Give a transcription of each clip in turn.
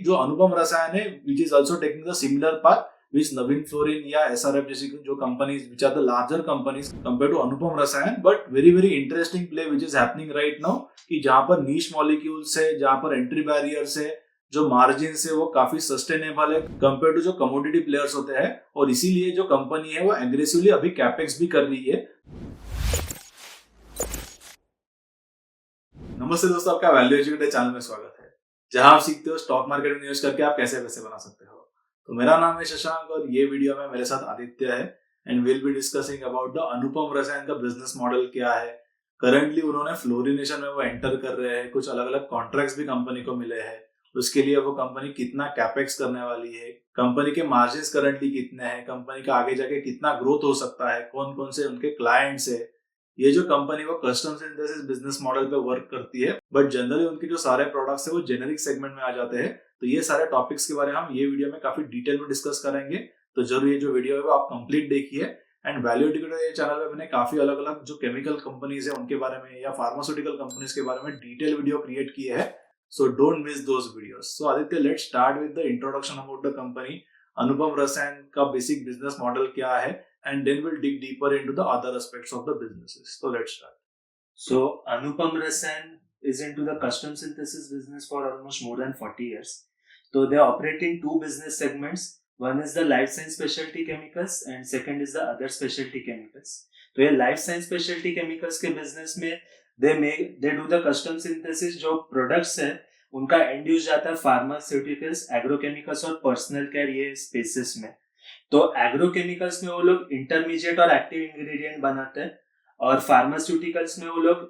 जो अनुपम रसायन है which is also taking the similar path which Navin fluorine या एसआरएफ जैसी जो companies which are the larger companies compare to Anupam Rasayan, but very very interesting play which is happening right now कि जहां पर नीश molecules है, जहां पर एंट्री बैरियर्स है, जो मार्जिन है वो काफी सस्टेनेबल है कंपेयर टू जो कमोडिटी प्लेयर्स होते हैं, और इसीलिए जो कंपनी है वो एग्रेसिवली अभी कैपेक्स भी कर रही है। नमस्ते दोस्तों, आपका वैल्यू एजुकेटर चैनल में स्वागत है, जहां आप सीखते हो स्टॉक मार्केट में निवेश करके आप कैसे पैसे बना सकते हो। तो मेरा नाम है शशांक और ये वीडियो में मेरे साथ आदित्य है and will be discussing about the Anupam Rasayan का बिजनेस मॉडल क्या है। करंटली उन्होंने फ्लोरिनेशन में वो एंटर कर रहे हैं, कुछ अलग अलग कॉन्ट्रैक्ट्स भी कंपनी को मिले हैं, उसके लिए वो कंपनी कितना कैपेक्स करने वाली है, कंपनी के मार्जिन्स करंटली कितने हैं, कंपनी का आगे जाके कितना ग्रोथ हो सकता है, कौन कौन से उनके क्लाइंट्स है। ये जो कंपनी वो कस्टम सिंथेसिस बिजनेस मॉडल पे वर्क करती है, बट जनरली उनके जो सारे प्रोडक्ट्स है वो जेनेरिक सेगमेंट में आ जाते हैं। तो ये सारे टॉपिक्स के बारे में हम ये वीडियो में काफी डिटेल में डिस्कस करेंगे, तो जरूर ये जो वीडियो है वो आप कंप्लीट देखिए। एंड वैल्यू एजुकेटर ये चैनल पे मैंने काफी अलग अलग जो केमिकल कंपनीज है उनके बारे में या फार्मास्यूटिकल कंपनीज के बारे में डिटेल वीडियो क्रिएट किए हैं, so don't miss those videos. So Aditya, let's start with the introduction about the company. Anupam Rasayan का बेसिक बिजनेस मॉडल क्या है, and then we'll dig deeper into the other aspects of the businesses. So let's start. So Anupam Rasayan is into the custom synthesis business for almost more than 40 years. So they operate in two business segments. One is the life science specialty chemicals and second is the other specialty chemicals. तो ये life science specialty chemicals के business में they do the custom synthesis। जो products है उनका end use जाता है pharmaceuticals, agrochemicals और personal care ये spaces में। तो एग्रोकेमिकल्स में वो लोग इंटरमीडिएट और एक्टिव इंग्रेडिएंट बनाते हैं और फार्मास्यूटिकल्स में वो लोग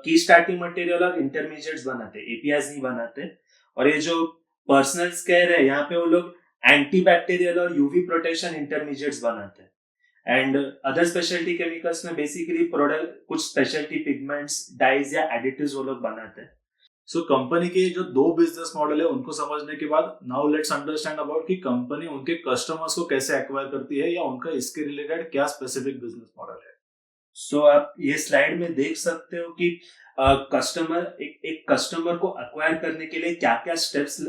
की स्टार्टिंग मटेरियल और इंटरमीडिएट्स बनाते हैं, एपीआईज नहीं बनाते। और ये जो पर्सनल केयर है यहाँ पे वो लोग एंटीबैक्टीरियल और यूवी प्रोटेक्शन इंटरमीडिएट्स बनाते हैं। एंड अदर स्पेशलिटी केमिकल्स में बेसिकली प्रोडक्ट कुछ स्पेशलिटी पिगमेंट्स, डाइज या एडिटिव्स वो लोग बनाते हैं। सो कंपनी के जो दो बिजनेस मॉडल है उनको समझने के बाद नाउ लेट्स अंडरस्टैंड अबाउट कि कंपनी उनके कस्टमर्स को कैसे एक्वायर करती है या उनका इसके रिलेटेड क्या स्पेसिफिक बिजनेस मॉडल है। सो आप ये स्लाइड में देख सकते हो कि कस्टमर एक कस्टमर को एक्वायर करने के लिए क्या क्या steps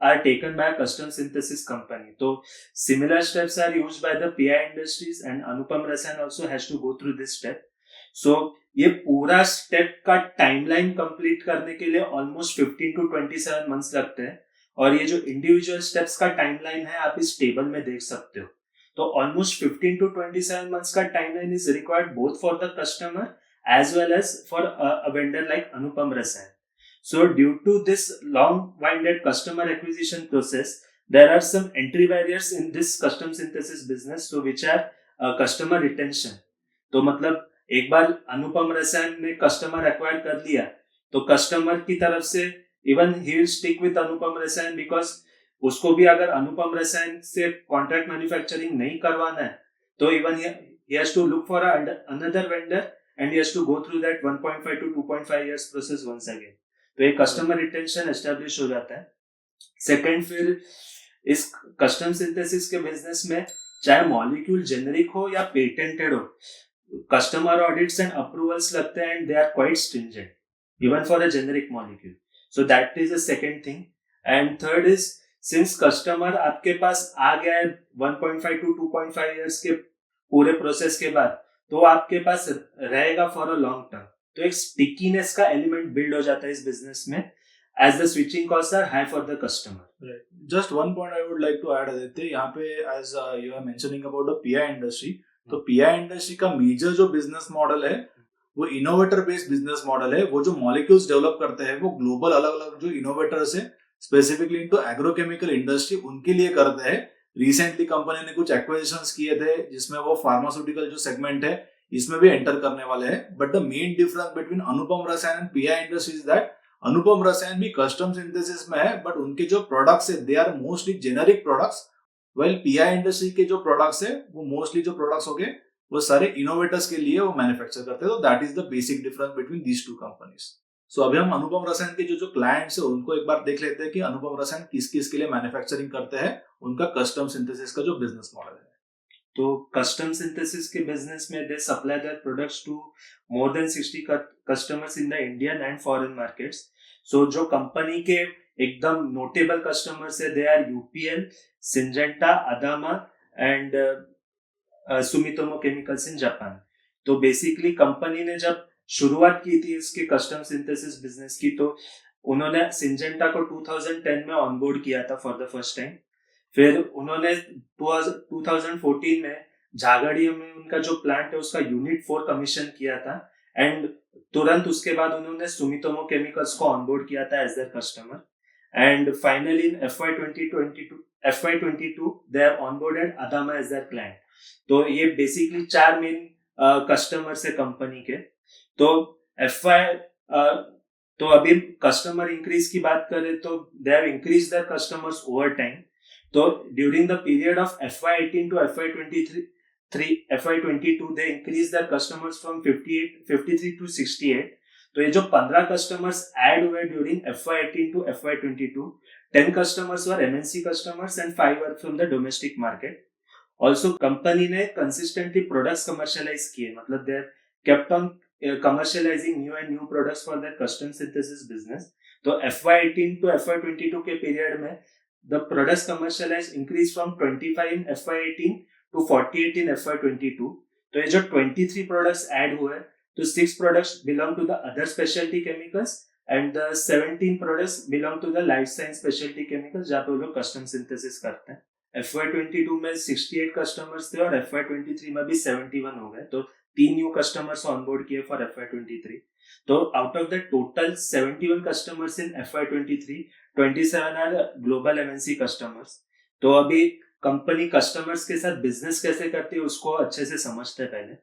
are taken by custom synthesis company. तो similar steps are used by the PI industries and Anupam Rasayan also has to go through this step. So ये पूरा स्टेप का टाइमलाइन कंप्लीट करने के लिए ऑलमोस्ट 15 to 27 मंथ्स लगते हैं और ये जो इंडिविजुअल स्टेप्स का टाइमलाइन है आप इस टेबल में देख सकते हो। तो ऑलमोस्ट 15 to 27 मंथ्स का timeline is required both for the customer as well as for a vendor like Anupam Rasayan. So due to this long winded customer acquisition process there are some entry barriers in this custom synthesis business, so which are customer retention. तो मतलब एक बार अनुपम रसायन ने customer acquire कर लिया तो customer की तरफ से even he will stick with Anupam Rasayan because उसको भी अगर अनुपम रसायन से कॉन्ट्रैक्ट मैन्युफैक्चरिंग नहीं करवाना है तो even he has to look for another vendor and he has to go through that 1.5 to 2.5 years process once again। तो एक कस्टमर रिटेंशन एस्टेब्लिश हो जाता है। सेकंड, फिर इस कस्टम सिंथेसिस के बिजनेस में चाहे मॉलिक्यूल जेनेरिक हो या पेटेंटेड हो, customer audits and approvals लगते हैं and they are quite stringent even for a generic molecule। So that is the second thing। And third is since customer आपके पास आ गया है 1.5 to 2.5 years के पूरे प्रोसेस के बाद, तो आपके पास रहेगा फॉर अ लॉन्ग टर्म। तो एक स्टिकीनेस का एलिमेंट बिल्ड हो जाता है इस बिजनेस में as the switching costs are high for the customer। Right. Just one point I would like to add Aditya, यहाँ पे as you are mentioning about the PI industry, तो pi industry का major जो business model है वो innovator based business model है। वो जो मॉलिक्यूल्स डेवलप करते हैं वो ग्लोबल अलग अलग जो इनोवेटर्स है स्पेसिफिकली इनटू एग्रोकेमिकल इंडस्ट्री उनके लिए करते हैं। रिसेंटली कंपनी ने कुछ एक्विजिशंस किए थे जिसमें वो फार्मास्यूटिकल जो सेगमेंट है इसमें भी एंटर करने वाले हैं। But the main difference between Anupam Rasayan and PI industry is that Anupam Rasayan भी कस्टम सिंथेसिस में है बट उनके जो प्रोडक्ट्स है they are mostly generic products, well PI industry के जो प्रोडक्ट्स है वो मोस्टली जो प्रोडक्ट्स हो गए वो सारे इनोवेटर्स के लिए वो मैन्युफैक्चर करते हैं। तो that is the basic difference between these two companies. So अभी हम अनुपम रसायन के जो क्लाइंट्स है उनको एक बार देख लेते हैं कि अनुपम रसायन किस किस के लिए मैन्युफैक्चरिंग करते हैं, उनका कस्टम सिंथेसिस का जो बिजनेस मॉडल है। तो कस्टम सिंथेसिस के बिजनेस में they supply their products to more than 60 customers in the Indian and foreign markets. So जो कंपनी के एकदम नोटेबल कस्टमर्स है, they are UPL, Syngenta, Adama and Sumitomo chemicals in Japan. So basically company ने जब शुरुआत की थी इसके कस्टम सिंथेसिस बिजनेस की, तो उन्होंने सिंजेंटा को 2010 में ऑनबोर्ड किया था फॉर द फर्स्ट टाइम। फिर उन्होंने 2014 में झागड़िया में उनका जो प्लांट है उसका यूनिट 4 कमीशन किया था, एंड तुरंत उसके बाद उन्होंने सुमितोमो केमिकल्स को ऑनबोर्ड किया था as their customer. And finally in FY22 they have onboarded Adama as their client। तो ये बेसिकली 4 मेन कस्टमर्स है कंपनी के। तो तो अभी कस्टमर इंक्रीज की बात करें तो they have increase their customers over time. तो during the period of FY18 to FY22 they increased their customers from 53 to 68। तो ये जो 15 कस्टमर्स ऐड हुए during FY18 to FY22, 10 customers were MNC customers and 5 were from the domestic market। Also company ने consistently products commercialise किए, मतलब दे kept on commercializing new products for their custom synthesis business। तो FY18 to FY22 के period में the products commercialized increased from 25 in FY18 to 48 in FY22। तो ये जो 23 products add हुए, तो 6 products belong to the other specialty chemicals and the 17 products belong to the life science specialty chemicals जहाँ पे वो लोग custom synthesis करते हैं। FY22 में 68 कस्टमर्स थे और FY23 में भी 71 हो गए। तो 3 न्यू कस्टमर्स ऑनबोर्ड किए फॉर FY23। तो out of the total 71 customers in FY23, 27 are global MNC customers. तो अभी कंपनी कस्टमर्स के साथ बिजनेस कैसे करती है उसको अच्छे से समझते हैं पहले।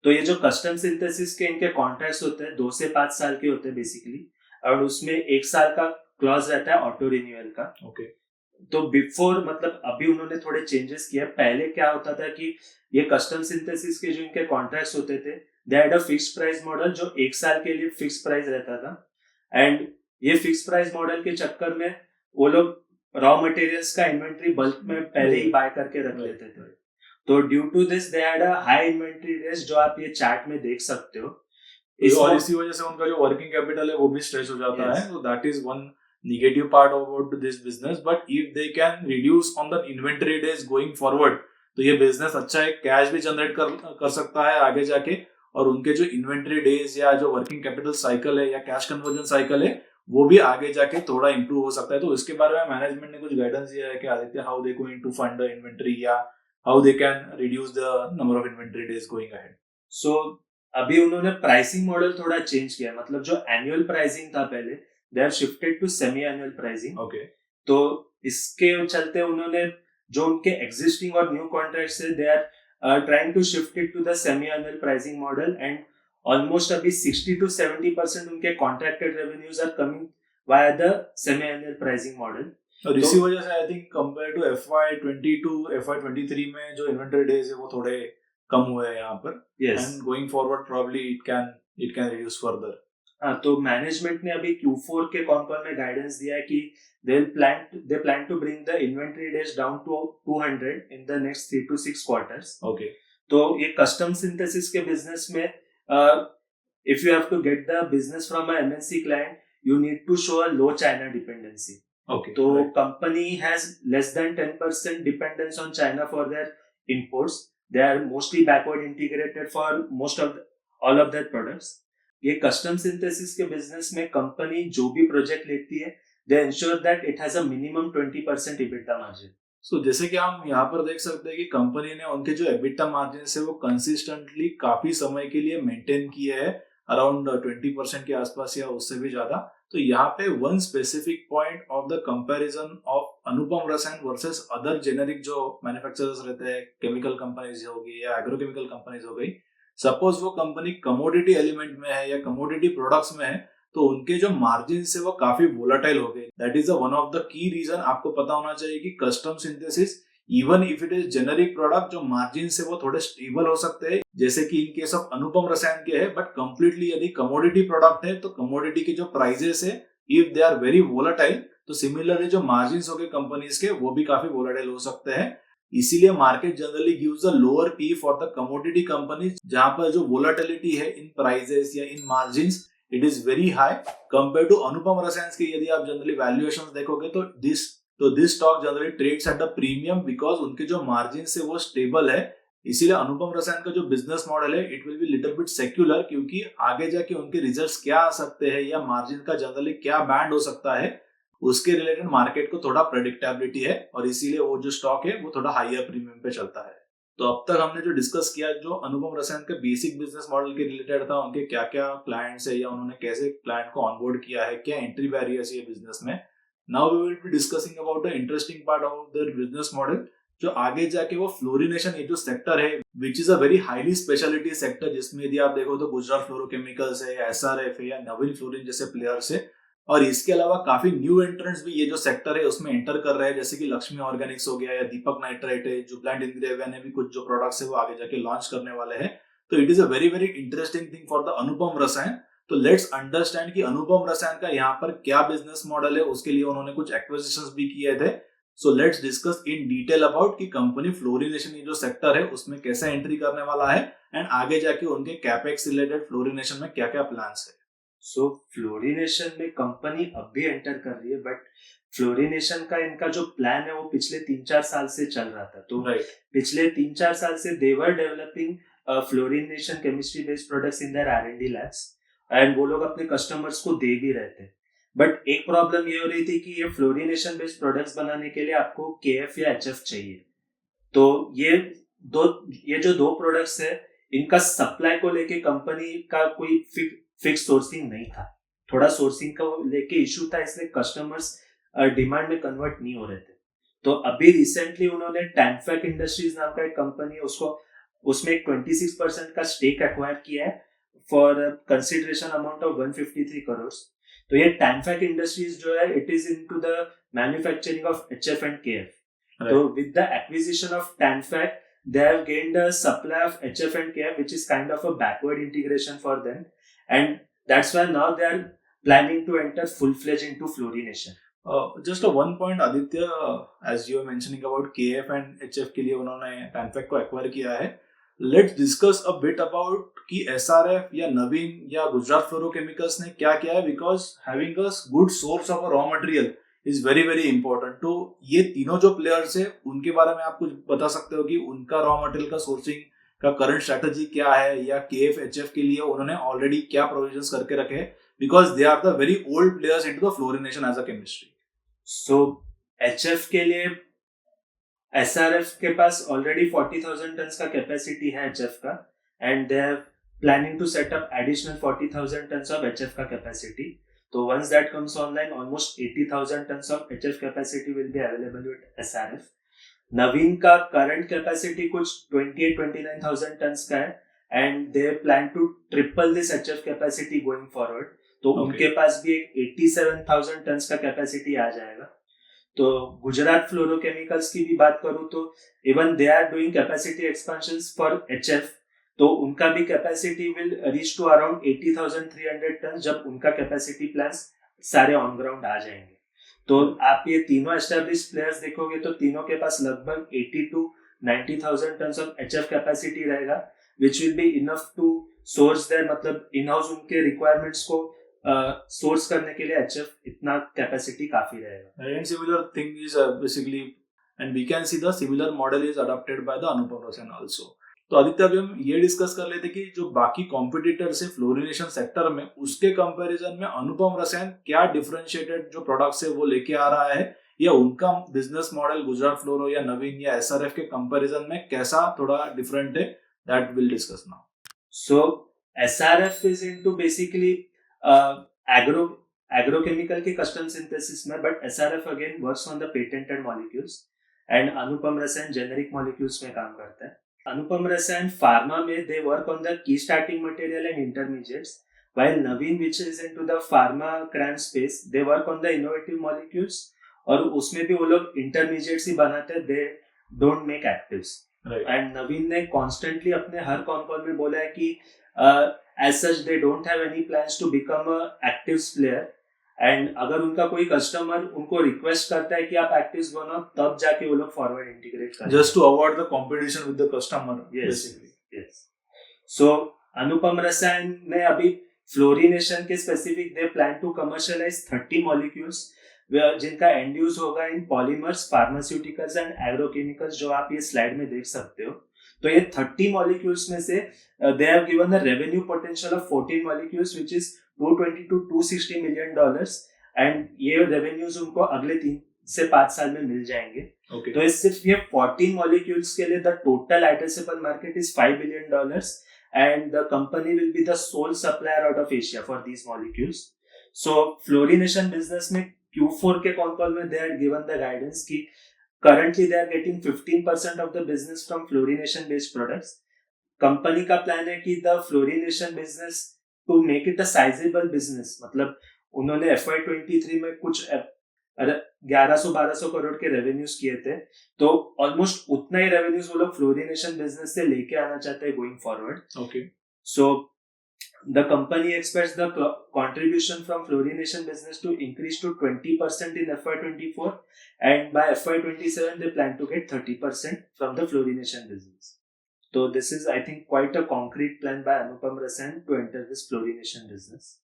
तो ये जो कस्टम सिंथेसिस के इनके कॉन्ट्रैक्ट्स होते हैं 2 से 5 साल के होते हैं बेसिकली, और उसमें 1 साल का क्लॉज रहता है ऑटो रिन्यूअल का। ओके। तो बिफोर, मतलब अभी उन्होंने थोड़े चेंजेस किए। पहले क्या होता था कि ये कस्टम सिंथेसिस के जो इनके कॉन्ट्रैक्ट्स होते थे, दे had a fixed price model जो 1 साल के लिए फिक्स्ड प्राइस रहता था। एंड ये फिक्स्ड प्राइस मॉडल के चक्कर में वो लोग रॉ मटेरियल्स का इन्वेंट्री बल्क में पहले ही बाय करके रख लेते थे। तो due to this they had a high inventory days, जो आप ये चार्ट में देख सकते हो। और इसी वजह से उनका जो वर्किंग कैपिटल है वो भी स्ट्रेच हो जाता है। तो that is one negative part about this business, but if they can reduce on the inventory days going forward, तो ये बिजनेस अच्छा है, कैश भी जनरेट कर सकता है आगे जाके, और उनके जो इन्वेंट्री डेज या जो वर्किंग कैपिटल साइकिल है या कैश कन्वर्जन साइकिल है वो भी आगे जाके थोड़ा इंप्रूव हो सकता है। तो इसके बारे में मैनेजमेंट ने कुछ गाइडेंस दिया है कि Aditya, how they going to fund the inventory या how they can reduce the number of inventory days going ahead. So अभी उन्होंने प्राइसिंग मॉडल थोड़ा चेंज किया, मतलब जो एनुअल प्राइसिंग था पहले, they have shifted to semi annual pricing। Okay। तो इसके चलते उन्होंने जो उनके existing और new contracts है, they are trying to shift it to the semi annual pricing model, and almost अभी 60 to 70% उनके contracted revenues are coming via the semi annual pricing model। और इसी वजह से I think compare to FY22 FY23 में जो inventory days है वो थोड़े कम हुए हैं यहाँ पर। And going forward probably it can reduce further. हाँ, तो मैनेजमेंट ने अभी Q4 के कॉन्कॉल में गाइडेंस दिया है कि they plan to bring the inventory days down to 200 in the next 3 to 6 quarters। Okay। तो ये कस्टम सिंथेसिस के बिजनेस में if you have to get the business from a MNC client, you need to show a low China dependency। Okay। तो company has less than 10% dependence on China for their imports। They are mostly backward integrated for all of their products। ये custom synthesis के business में company जो भी project लेती है, they ensure that it has a minimum 20% EBITDA margin. So जैसे कि हम यहाँ पर देख सकते हैं कि कंपनी ने उनके जो EBITDA मार्जिन है वो कंसिस्टेंटली काफी समय के लिए मेंटेन किए है, अराउंड 20% के आसपास या उससे भी ज्यादा। तो यहाँ पे one specific point of the comparison of Anupam Rasayan versus other generic जो मैन्युफैक्चरर्स रहते हैं, केमिकल कंपनीज हो गई या एग्रोकेमिकल कंपनीज हो गई, सपोज वो कंपनी कमोडिटी एलिमेंट में है या कमोडिटी प्रोडक्ट्स में है, तो उनके जो मार्जिन है वो काफी वोलेटाइल हो गए। That is one of the key reason. आपको पता होना चाहिए कि custom synthesis even if it is generic product, जो मार्जिन से वो थोड़े स्टेबल हो सकते हैं, जैसे कि in case of Anupam Rasayan के है। बट कंप्लीटली यदि कमोडिटी प्रोडक्ट है तो कमोडिटी के जो प्राइजेस है, if they are very volatile, तो सिमिलरली जो मार्जिन हो गए कंपनीज के वो भी काफी वोलेटाइल हो सकते हैं। इसीलिए market generally gives the lower P for the commodity companies, जहां पर जो वोलेटिलिटी है इन प्राइजेस या in margins it is very high compare to Anupam Rasayan की। यदि आप जनरली वैल्यूएशंस देखोगे तो this stock generally trades at the premium because उनके जो मार्जिन है वो स्टेबल है। इसीलिए अनुपम रसायन का जो बिजनेस मॉडल है it will be little bit secular, क्योंकि आगे जाके उनके रिजल्ट्स क्या आ सकते हैं या मार्जिन का जनरली क्या बैंड हो सकता है उसके रिलेटेड मार्केट को थोड़ा प्रेडिक्टेबिलिटी है, और इसीलिए वो जो स्टॉक है वो थोड़ा हायर प्रीमियम पे चलता है। तो अब तक हमने जो डिस्कस किया, जो अनुपम रसायन के बेसिक बिजनेस मॉडल के रिलेटेड था, उनके क्या क्या क्लाइंट्स है या उन्होंने कैसे क्लाइंट को ऑनबोर्ड किया है, क्या एंट्री बैरियर्स है बिजनेस में। Now we will be discussing about the interesting part of the business model, जो आगे जाके वो फ्लोरिनेशन ये जो सेक्टर है which is a very highly speciality sector, जिसमें यदि आप देखो तो गुजरात फ्लोरोकेमिकल्स है, एसआरएफ है या नवीन फ्लोरिन जैसे प्लेयर्स है, और इसके अलावा काफी न्यू एंट्रेंट्स भी ये जो सेक्टर है उसमें एंटर कर रहे हैं, जैसे कि लक्ष्मी ऑर्गेनिक्स हो गया या दीपक नाइट्राइट है, जुबिलेंट इंग्रेविया ने भी कुछ जो प्रोडक्ट्स है वो आगे जाके लॉन्च करने वाले हैं। तो it is a very very interesting thing for the Anupam Rasayan. तो लेट्स अंडरस्टैंड कि अनुपम रसायन का यहाँ पर क्या बिजनेस मॉडल है, उसके लिए उन्होंने कुछ एक्विजिशंस भी किए थे। So let's discuss in detail about कि कंपनी फ्लोरिनेशन ये जो सेक्टर है उसमें कैसे एंट्री करने वाला है, एंड आगे जाके उनके कैपेक्स रिलेटेड फ्लोरिनेशन में क्या क्या प्लान्स है। सो फ्लोरिनेशन में कंपनी अब भी एंटर कर रही है, बट फ्लोरिनेशन का इनका जो प्लान है वो पिछले 3-4 साल से चल रहा था। तो पिछले 3-4 साल से they were developing fluorination chemistry based products in their R&D labs, and वो लोग अपने कस्टमर्स को दे भी रहे थे। बट एक प्रॉब्लम ये हो रही थी कि ये फ्लोरिनेशन बेस्ड प्रोडक्ट्स बनाने के लिए आपको KF या HF चाहिए। तो ये जो दो प्रोडक्ट्स है इनका सप्लाई को लेके कंपनी का कोई फिक्स सोर्सिंग नहीं था, थोड़ा सोर्सिंग का लेके इशू था, इसलिए कस्टमर्स डिमांड में कन्वर्ट नहीं हो रहे थे। तो अभी रिसेंटली उन्होंने टैनफैक इंडस्ट्रीज नाम का एक कंपनी है, उसमें 26% का स्टेक एक्वायर किया है for consideration amount of 153 crore. तो ये टैनफैक इंडस्ट्रीज जो है it is into the manufacturing of HF and KF। So with the acquisition of Tanfac, they have gained a supply of HF and KF, which is kind of a backward integration for them, and that's why now they are planning to enter full-fledged into fluorination. Just a one point, Aditya, as you were mentioning about KF and HF के लिए उन्होंने Tanfac को acquire किया है. Let's discuss a bit about कि SRF या नवीन या Gujarat fluorochemicals ने क्या किया है, because having a good source of a raw material is very very important. तो ये तीनों जो प्लेयर्स है उनके बारे में आप कुछ बता सकते हो कि उनका रॉ मटेरियल का सोर्सिंग का करंट स्ट्रेटजी क्या है, या KF HF के लिए उन्होंने ऑलरेडी क्या प्रोविजंस करके रखे हैं, because they are the very old players into the fluorination as a chemistry. So HF के लिए SRF के पास ऑलरेडी 40,000 टन का कैपेसिटी है HF का, and they are planning to set up additional 40,000 ton of HF का capacity. So once that comes online, almost 80,000 tons of HF capacity will be available with SRF. नवीन का current capacity कुछ 28-29,000 tons का है, and they plan to triple this HF capacity going forward. तो उनके पास भी एक 87,000 tons का capacity आ जाएगा। तो गुजरात फ्लोरोकेमिकल्स की भी बात करूँ तो even they are doing capacity expansions for HF, तो उनका भी capacity will reach to around 80,300 ton जब उनका कैपेसिटी प्लान्स सारे ऑन ग्राउंड आ जाएंगे। तो आप ये तीनों एस्टैब्लिश प्लेयर्स देखोगे तो तीनों के पास लगभग 80,000-90,000 टन ऑफ HF कैपेसिटी रहेगा, which will be enough to source their, मतलब इन हाउस उनके रिक्वायरमेंट्स को सोर्स करने के लिए HF इतना कैपेसिटी काफी रहेगा। And similar thing is basically, and we can see the similar model is adopted by the Anupam Rasayan also. तो आदित्य, अभी हम ये डिस्कस कर लेते कि जो बाकी कॉम्पिटिटर्स है फ्लोरिनेशन सेक्टर में, उसके कंपैरिजन में अनुपम रसायन क्या डिफरेंशिएटेड जो प्रोडक्ट्स है वो लेके आ रहा है, या उनका बिजनेस मॉडल गुजरात फ्लोरो या नवीन या SRF के कंपैरिजन में कैसा थोड़ा डिफरेंट है, that will discuss now. So SRF is into basically agrochemical के कस्टम सिंथेसिस में, but SRF again works on the patented molecules, and Anupam Rasayan generic molecules में काम करता है। अनुपम रसायन फार्मा में they work on the key starting material and intermediates, while Navin, which is into the pharma CRAM space, they work on the innovative molecules, और उसमें भी वो लोग इंटरमीडिएट्स ही बनाते हैं, they don't make actives. And नवीन ने constantly अपने हर call में बोला है कि as such they don't have any plans to become a actives player, and अगर उनका कोई कस्टमर उनको रिक्वेस्ट करता है कि आप एक्टिव्स बनाओ, तब जाके वो लोग फॉरवर्ड इंटीग्रेट करते हैं, just to avoid the competition with the customer basically. Yes. So Anupam Rasayan ने अभी फ्लोरिनेशन के specific they plan to commercialize 30 molecules जिनका एंड यूज होगा in polymers, pharmaceuticals and agrochemicals, जो आप ये स्लाइड में देख सकते हो। तो ये 30 मॉलिक्यूल्स में से they have given the revenue potential of 14 molecules which is 220 to 260 million dollars, and ये रेवेन्यूज उनको अगले 3 से 5 साल में मिल जाएंगे। Okay. तो इस सिर्फ ये 14 मॉलिक्यूल्स के लिए the total addressable market is $5 billion and the company will be the sole supplier out of Asia for these molecules. So fluorination business में Q4 के कॉन कॉल में they had given the guidance कि currently they are getting 15% of the business from fluorination based products. Company का plan है कि the fluorination business to make it a sizable business, मतलब उन्होंने FY23 में कुछ 1100-1200 करोड़ के रेवेन्यूज किए थे, तो ऑलमोस्ट उतना ही रेवेन्यूज वो लोग फ्लोरिनेशन बिजनेस से लेके आना चाहते हैं going forward. Okay. So the company expects the contribution from fluorination business to increase to 20% in FY24, and by FY27 they plan to get 30% from the fluorination business. So this is, I think, quite a concrete plan by Anupam Rasayan to enter this fluorination business.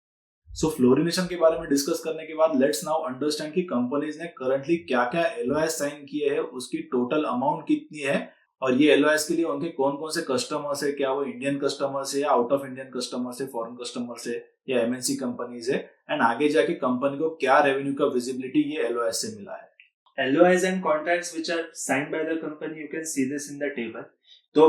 So fluorination के बारे में discuss करने के बाद let's now understand कि companies ने currently क्या क्या एलओएस साइन किए हैं, उसकी टोटल अमाउंट कितनी है, और ये एलओएस के लिए उनके कौन कौन से कस्टमर्स है, क्या वो इंडियन कस्टमर्स है या आउट ऑफ इंडियन कस्टमर्स है, फॉरेन कस्टमर्स है या एमएनसी कंपनीज है, एंड आगे जाके कंपनी को क्या रेवेन्यू का विजिबिलिटी ये एलओएस से मिला है। LOIs and contracts which are signed by the company, you can see this in the table. तो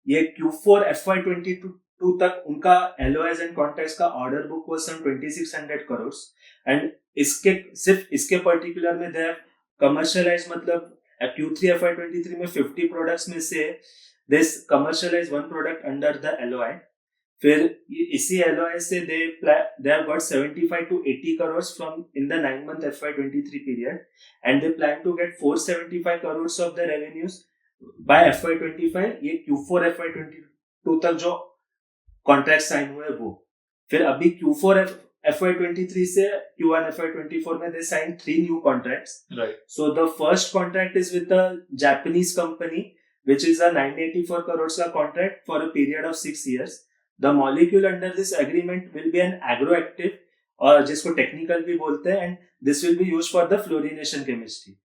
ये Q4 FY22 तक उनका LOIs and contracts का order book was some 2600 crores, and इसके सिर्फ इसके पर्टिकुलर में they have commercialized, मतलब Q3 FY23 में 50 प्रोडक्ट्स में से they commercialize one product under the LOI. फिर इसी LOI से they have got 75 to 80 crores from in the 9-month FY23 period, and they plan to get 475 crores of the revenues by FY25, ये Q4 FY22 तक जो contract sign हुए वो। फिर अभी Q4 FY23 से Q1 FY24 में they signed 3 new contracts. Right. So the first contract is with a Japanese company which is a 984 crores का contract for a period of 6 years. The molecule under this agreement will be an agroactive, और जिसको technical भी बोलते हैं, and this will be used for the fluorination chemistry.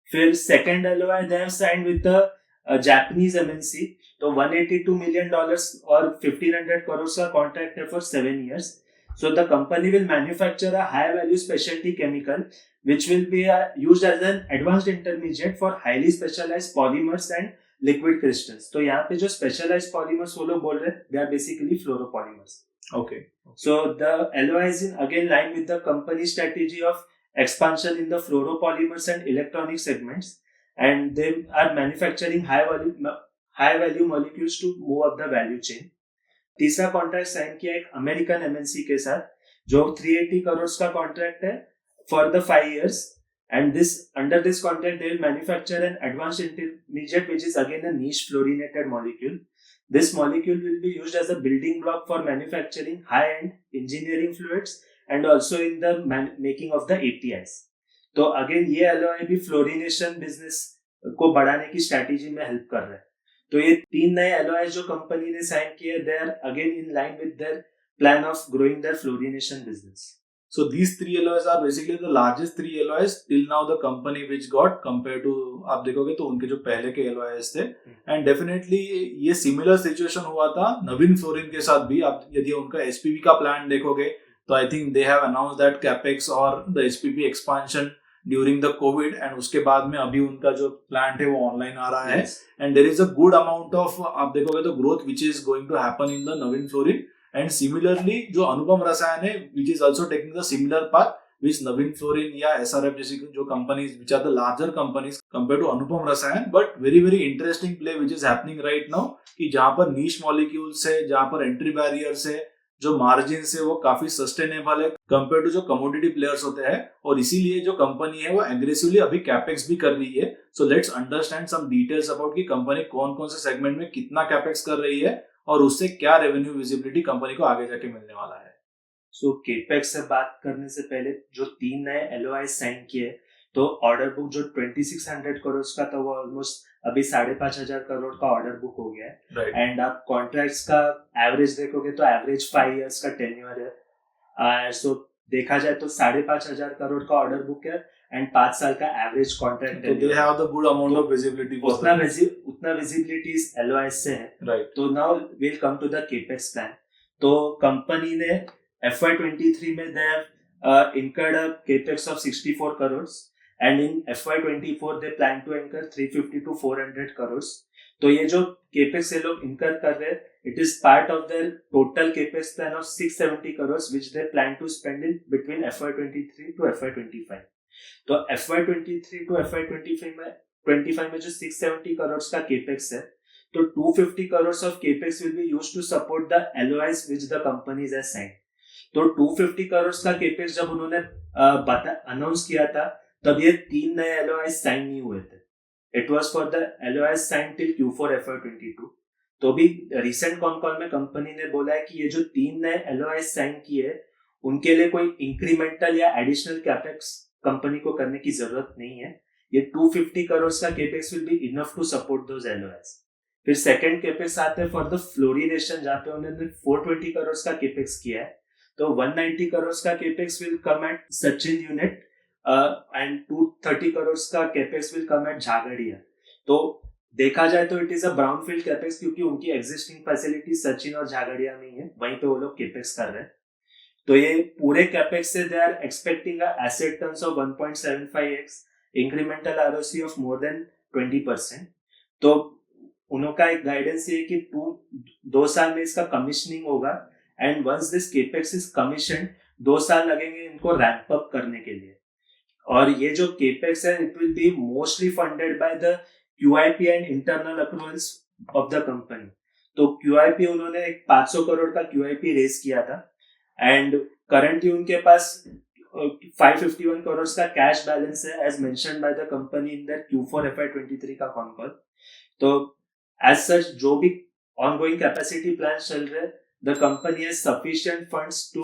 फिर second LOI they have signed with a Japanese MNC, तो $182 million और 1500 crores का contract है for 7 years. So the company will manufacture a high value specialty chemical which will be used as an advanced intermediate for highly specialized polymers and liquid crystals. तो यहाँ पे जो specialized polymers वो लोग बोल रहे हैं, they are basically fluoropolymers. Okay. So the LOI is in again line with the company's strategy of expansion in the fluoropolymers and electronic segments, and they are manufacturing high value molecules to move up the value chain. तीसरा contract sign किया एक American MNC के साथ, जो 380 करोड़ का contract है for the 5 years, and under this contract they will manufacture an advanced intermediate which is again a niche fluorinated molecule. This molecule will be used as a building block for manufacturing high-end engineering fluids and also in the making of the APIs. तो again ये LOI भी fluorination business को बढ़ाने की strategy में help कर रहा है। तो ये 3 नए LOI जो कंपनी ने साइन किए, they are again in line with their plan of growing their fluorination business. So these 3 LOIs are basically the largest 3 LOIs till now the company which got compared to, आप देखोगे तो उनके जो पहले के LOIs थे, and definitely ये similar situation हुआ था नवीन फ्लोरिन के साथ भी. आप यदि उनका SPP का प्लान देखोगे तो I think they have announced that capex और the SPP expansion during the COVID, and उसके बाद में अभी उनका जो प्लांट है वो ऑनलाइन आ रहा है, and there is a good amount of, आप देखोगे तो growth which is going to happen in the Naveen fluorine. And similarly जो अनुपम रसायन है which is also taking the similar path which Naveen fluorine या SRF जैसी जो companies which are the larger companies compared to अनुपम रसायन, but very interesting play which is happening right now कि जहाँ पर niche molecules है, जहाँ पर entry barriers है, जो margins है वो काफी sustainable है compared to जो commodity players होते हैं, और इसीलिए जो कंपनी है वो aggressively अभी capex भी कर रही है. So let's understand some details about कि कंपनी कौन कौन से सेगमेंट में कितना capex कर रही है और उससे क्या रेवेन्यू विजिबिलिटी कंपनी को आगे जाके मिलने वाला है. सो केपेक्स से बात करने से पहले जो 3 नए LOI साइन किए, तो ऑर्डर बुक जो 2600 करोड़ का था वो ऑलमोस्ट अभी 5500 करोड़ का ऑर्डर बुक हो गया है. एंड आप कॉन्ट्रैक्ट्स का एवरेज देखोगे तो एवरेज 5 इयर्स का टेन्योर है. सो देखा जाए तो 5,500 करोड़ का ऑर्डर बुक है एंड 5 साल का एवरेज कॉन्ट्रैक्ट तो they have the good amount of visibility for उतना विजिबिलिटी इस LOI से है, राइट। तो now will come to the capex plan. तो कंपनी ने FY23 में they have incurred a capex of 64 crores and in FY24 they plan to incur 350 to 400 crores। तो ये जो केपेक्स ये लोग इनकर कर रहे हैं, it is part of their total capex plan of 670 crores which they plan to spend in between FY23 to FY25। तो FY23 to FY25 में जो 670 crores का केपेक्स है, तो 250 crores of capex will be used to support the LOIs which the companies have signed। तो 250 crores का capex जब उन्होंने अनाउंस किया था, तब ये 3 नए LOIs साइन नहीं हुए थे। It was for the LOIs signed till Q4 FY22। तो भी रिसेंट कॉल में कंपनी ने बोला है कि ये जो 3 नए LOIs साइन किए, उनके लिए कोई इंक्रीमेंटल या एडिशनल कैपेक्स कंपनी को करने की जरूरत नहीं है। ये 250 करोड़ का capex will be enough to support those LOIs। फिर सेकंड केपेक्स आते हैं फॉर द फ्लोरिनेशन, जहाँ पे उन्होंने 420 करोड़ का केपेक्स किया है। तो 190 करोड़ का capex will come at Sachin unit and 230 crore का capex will come at Jhagadia. तो देखा जाए तो it is a brownfield capex, क्योंकि उनकी एग्जिस्टिंग फैसिलिटी सचिन और झागड़िया में ही है, वहीं पे वो लोग केपेक्स कर रहे हैं। तो ये पूरे कैपेक्स से they are expecting a asset turns of 1.75x, incremental ROC of more than 20%। तो उनका एक गाइडेंस ये है कि 2 साल में इसका कमिश्निंग होगा and once this capex is commission, 2 साल लगेंगे इनको रैंप अप करने के लिए। और ये जो केपेक्स है, it will be mostly funded by the QIP and internal accruals of the company. तो QIP उन्होंने एक 500 करोड़ का QIP रेज किया था एंड करंटली उनके पास 551 करोड़ का कैश बैलेंस है, as mentioned by the company in that Q4 FY23 का कॉन कॉल। तो एज सच जो भी ऑनगोइंग कैपेसिटी प्लान चल रहे हैं, the company has sufficient funds to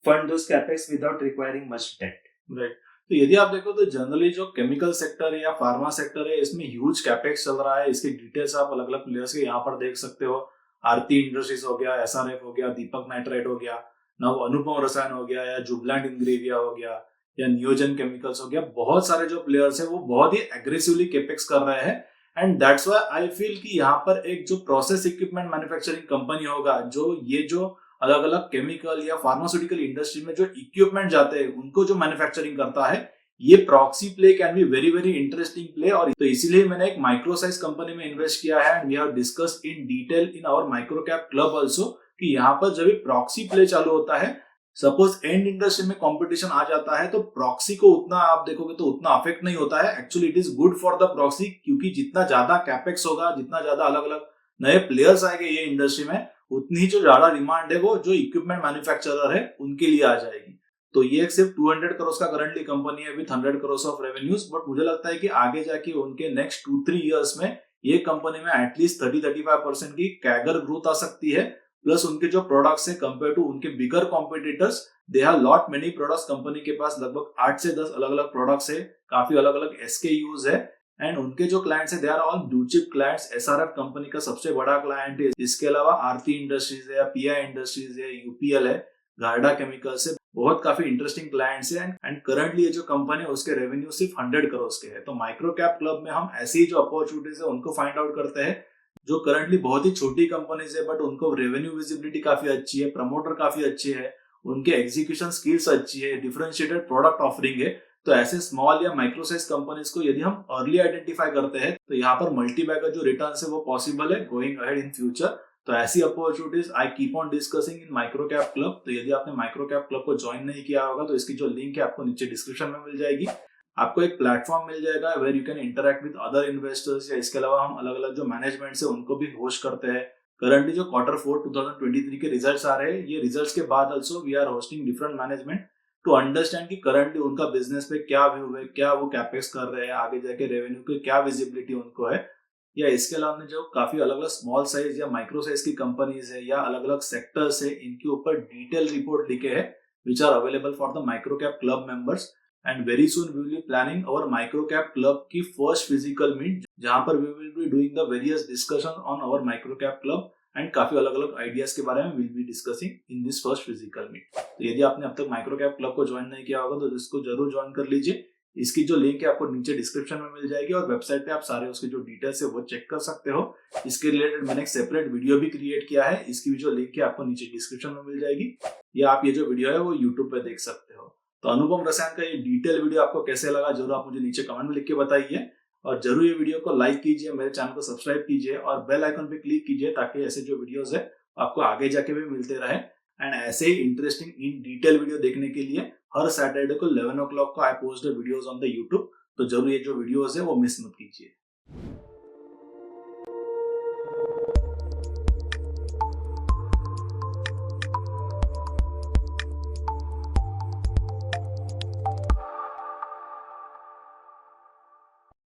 fund those capex without requiring much debt. Right. तो यदि आप देखो तो जनरली जो केमिकल सेक्टर है या फार्मा सेक्टर है, इसमें ह्यूज कैपेक्स चल रहा है। इसके डिटेल्स आप अलग अलग प्लेयर्स के यहाँ पर देख सकते हो। आरती इंडस्ट्रीज हो गया, SRF हो गया, दीपक नाइट्राइट हो गया, नव अनुपम रसायन हो गया, या जुबलैंड इंग्रेविया हो गया, या नियोजन केमिकल्स हो गया। बहुत सारे जो प्लेयर्स है वो बहुत ही एग्रेसिवली केपेक्स कर रहे हैं and that's why I feel कि यहाँ पर एक जो प्रोसेस इक्विपमेंट मैन्युफैक्चरिंग कंपनी होगा, जो अलग अलग केमिकल या फार्मास्यूटिकल इंडस्ट्री में जो इक्विपमेंट जाते हैं उनको जो मैन्युफैक्चरिंग करता है, ये proxy play can be very very interesting play. और तो इसीलिए मैंने एक माइक्रो साइज कंपनी में इन्वेस्ट किया है and we have discussed in detail in our micro cap club also कि यहाँ पर जब प्रॉक्सी प्ले चालू होता है, सपोज एंड इंडस्ट्री में कंपटीशन आ जाता है, तो प्रॉक्सी को उतना आप देखोगे तो उतना अफेक्ट नहीं होता है। Actually it is good for the proxy, क्योंकि जितना ज्यादा कैपेक्स होगा, जितना ज्यादा अलग अलग नए प्लेयर्स आएंगे ये इंडस्ट्री में, उतनी ही जो ज्यादा डिमांड है वो जो इक्विपमेंट मैन्युफैक्चरर है उनके लिए आ जाएगी। तो ये एक सिर्फ 200 करोड़ का करंटली कंपनी है with 100 crore of revenues, but मुझे लगता है कि आगे जाके उनके नेक्स्ट 2-3 इयर्स में ये कंपनी में एटलीस्ट 30-35% की कैगर ग्रोथ आ सकती है। प्लस उनके जो प्रोडक्ट्स है कंपेयर टू उनके bigger competitors, they have lot many products. Company के पास लगभग 8 से 10 अलग अलग प्रोडक्ट्स है, काफी अलग अलग SKUs है एंड उनके जो क्लाइंट्स है they are all blue chip clients. SRF company का सबसे बड़ा क्लाइंट है। इसके अलावा आरती इंडस्ट्रीज है, PI इंडस्ट्रीज है, UPL है, गार्डा केमिकल्स है, बहुत काफी इंटरेस्टिंग क्लाइंट्स है एंड करंटली ये जो कंपनी है उसके रेवेन्यू सिर्फ 100 करोड़ के है। तो माइक्रो कैप क्लब में हम ऐसी जो अपॉर्चुनिटीज है उनको फाइंड आउट करते हैं जो करंटली बहुत ही छोटी कंपनीज है, बट उनको रेवेन्यू विजिबिलिटी काफी अच्छी है, प्रमोटर काफी अच्छे है, उनके एग्जीक्यूशन स्किल्स अच्छी है, डिफरेंशिएटेड प्रोडक्ट ऑफरिंग है। तो ऐसे स्मॉल या माइक्रो साइज कंपनीज को यदि हम अर्ली आइडेंटिफाई करते हैं तो यहाँ पर मल्टीबैगर जो रिटर्न्स है वो पॉसिबल है गोइंग अहेड इन फ्यूचर। तो ऐसी opportunities I keep on discussing in micro cap club. तो यदि आपने माइक्रो कैप क्लब को ज्वाइन नहीं किया होगा तो इसकी जो लिंक है आपको नीचे डिस्क्रिप्शन में मिल जाएगी। आपको एक प्लेटफॉर्म मिल जाएगा where you can interact with other investors, या इसके अलावा हम अलग अलग जो मैनेजमेंट है उनको भी होस्ट करते हैं। करंटली जो Q4 2023 के रिजल्ट्स आ रहे हैं, ये रिजल्ट्स के बाद also we are hosting different management to understand कि करंटली उनका बिजनेस पे क्या व्यू है, क्या वो कैपेक्स कर रहे हैं, आगे जाके रेवेन्यू की क्या विजिबिलिटी उनको है। या इसके अलावा जो काफी अलग अलग स्मॉल साइज या माइक्रो साइज की कंपनीज है या अलग अलग सेक्टर्स है, इनके ऊपर डिटेल रिपोर्ट लिखे हैं which are available for the micro cap club members. And very soon we will be planning our micro cap club की फर्स्ट फिजिकल मीट, जहां पर we will be doing the various discussion on our micro cap club and काफी अलग अलग ideas के बारे में will be discussing in this first physical meet. तो यदि आपने अब तक माइक्रोकैप क्लब को ज्वाइन नहीं किया होगा तो इसको जरूर ज्वाइन कर लीजिए। इसकी जो लिंक है आपको नीचे डिस्क्रिप्शन में मिल जाएगी और वेबसाइट पे आप सारे उसके जो डिटेल्स है वो चेक कर सकते हो। इसके रिलेटेड मैंने एक सेपरेट वीडियो भी क्रिएट किया है, इसकी भी जो लिंक है आपको नीचे डिस्क्रिप्शन में मिल जाएगी, या आप ये जो वीडियो है वो यूट्यूब पे देख सकते हो। तो अनुपम रसायन का ये डिटेल वीडियो आपको कैसे लगा जरूर आप मुझे नीचे कमेंट में लिख के बताइए, और जरूर ये वीडियो को लाइक कीजिए, मेरे चैनल को सब्सक्राइब कीजिए और बेल आइकन पे क्लिक कीजिए ताकि ऐसे जो वीडियोस है आपको आगे जाके भी मिलते रहे। एंड ऐसे ही इंटरेस्टिंग इन डिटेल वीडियो देखने के लिए हर सैटरडे को 11 o'clock को I post videos on the YouTube, तो जरूर ये जो वीडियोस है वो मिस मत कीजिए।